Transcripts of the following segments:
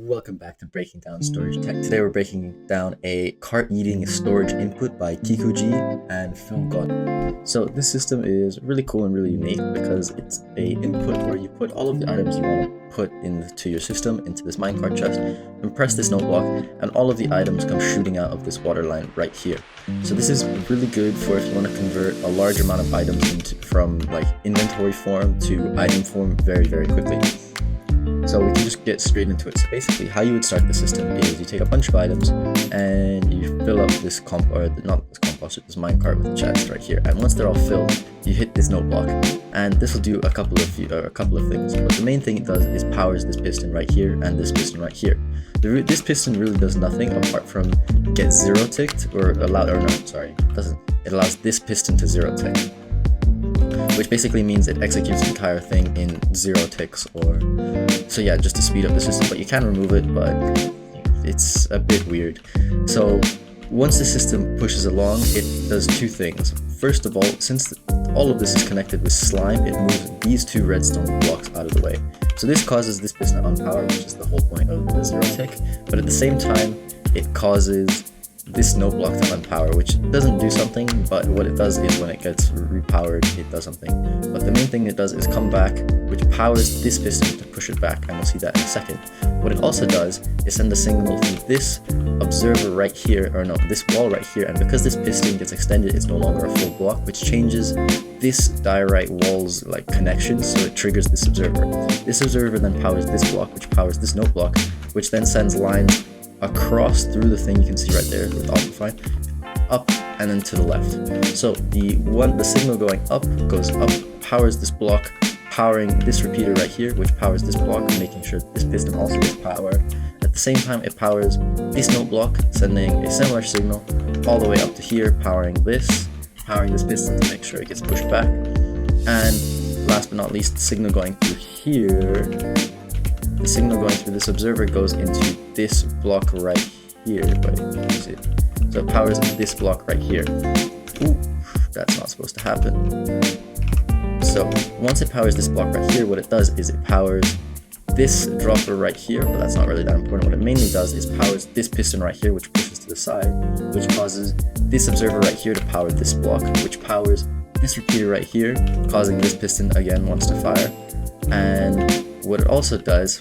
Welcome back to Breaking Down Storage Tech. Today we're breaking down a cart eating storage input by KikuGie and Philgoodinator. So this system is really cool and really unique because it's a input where you put all of the items you want to put into your system into this minecart chest and press this note block, and all of the items come shooting out of this water line right here. So this is really good for if you want to convert a large amount of items from like inventory form to item form very quickly. So we can just get straight into it. So basically how you would start the system is you take a bunch of items and you fill up this this minecart with a chest right here. And once they're all filled, you hit this note block, and this will do a couple of things. But the main thing it does is powers this piston right here and this piston right here. This piston really does nothing apart from get zero ticked it allows this piston to zero tick, which basically means it executes the entire thing in 0 ticks, so yeah, just to speed up the system. But you can remove it, but it's a bit weird. So once the system pushes along, it does two things. First of all, since all of this is connected with slime, it moves these two redstone blocks out of the way. So this causes this piston to unpower, which is the whole point of the 0 tick, but at the same time it causes this note block to unpower, which doesn't do something, but what it does is when it gets repowered, it does something. But the main thing it does is come back, which powers this piston to push it back, and we'll see that in a second. What it also does is send a signal through this observer right here, this wall right here, and because this piston gets extended, it's no longer a full block, which changes this diorite wall's connection, so it triggers this observer. This observer then powers this block, which powers this note block, which then sends lines across through the thing you can see right there with Amplify, up and then to the left. So the signal going up goes up, powers this block, powering this repeater right here, which powers this block, making sure this piston also gets power. At the same time, it powers this note block, sending a similar signal all the way up to here, powering this piston to make sure it gets pushed back. And last but not least, the signal going through here. The signal going through this observer goes into this block right here. Wait, you see it? So it powers this block right here. Ooh, that's not supposed to happen. So once it powers this block right here, what it does is it powers this dropper right here, but that's not really that important. What it mainly does is powers this piston right here, which pushes to the side, which causes this observer right here to power this block, which powers this repeater right here, causing this piston again wants to fire. And what it also does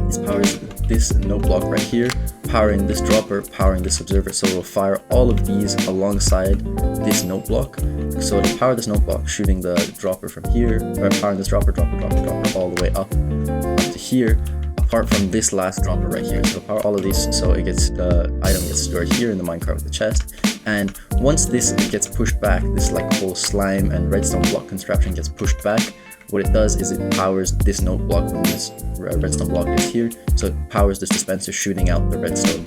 is powers this note block right here, powering this dropper, powering this observer, so it will fire all of these alongside this note block. So it'll power this note block, shooting the dropper from here, or powering this dropper all the way up to here, apart from this last dropper right here. So power all of these, so the item gets stored here in the minecart with the chest. And once this gets pushed back, this whole slime and redstone block construction gets pushed back, what it does is it powers this note block when this redstone block is here, so it powers this dispenser shooting out the redstone,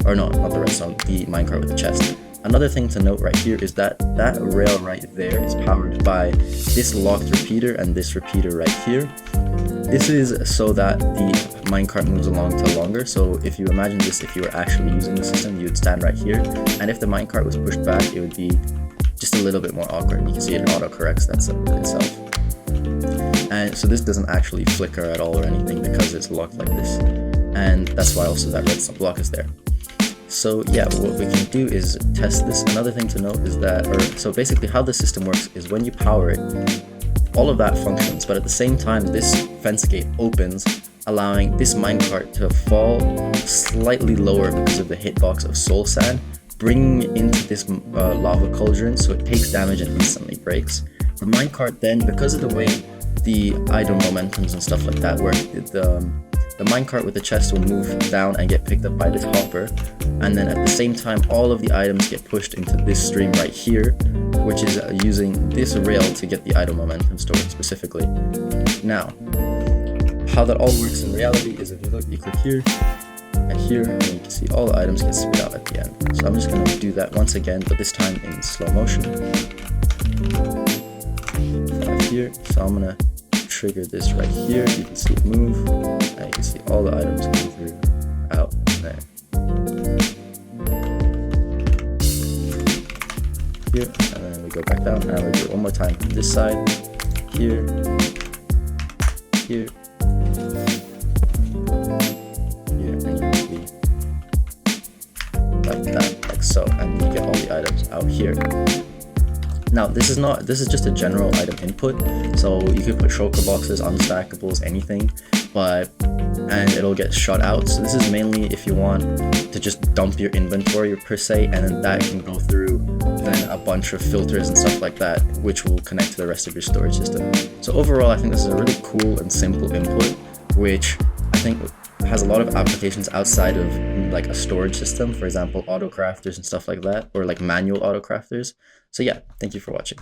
or no, not the redstone, the minecart with the chest. Another thing to note right here is that that rail right there is powered by this locked repeater and this repeater right here. This is so that the minecart moves along to longer. So if you imagine this, if you were actually using the system, you would stand right here, and if the minecart was pushed back, it would be just a little bit more awkward. You can see it auto-corrects that itself. And so this doesn't actually flicker at all or anything because it's locked like this, and that's why also that redstone block is there. So yeah, what we can do is test this. Another thing to note is that, so basically how the system works is when you power it, all of that functions, but at the same time this fence gate opens, allowing this minecart to fall slightly lower because of the hitbox of soul sand, bringing it into this lava cauldron, so it takes damage and instantly breaks. The minecart then, because of the way the item momentums and stuff like that work, the minecart with the chest will move down and get picked up by this hopper, and then at the same time all of the items get pushed into this stream right here, which is using this rail to get the item momentum stored specifically. Now, how that all works in reality is if you look, you click here and here, and you can see all the items get spit out at the end. So I'm just going to do that once again, but this time in slow motion. Here, so I'm gonna trigger this right here. You can see it move, and you can see all the items come through out there. Here, and then we go back down, and we do it one more time from this side. Here, so, and you get all the items out here. Now this is just a general item input, so you could put shulker boxes, unstackables, anything, and it'll get shut out. So this is mainly if you want to just dump your inventory per se, and then that can go through then a bunch of filters and stuff like that, which will connect to the rest of your storage system. So overall, I think this is a really cool and simple input, which I think has a lot of applications outside of like a storage system, for example, auto crafters and stuff like that, or like manual auto crafters. So yeah, thank you for watching.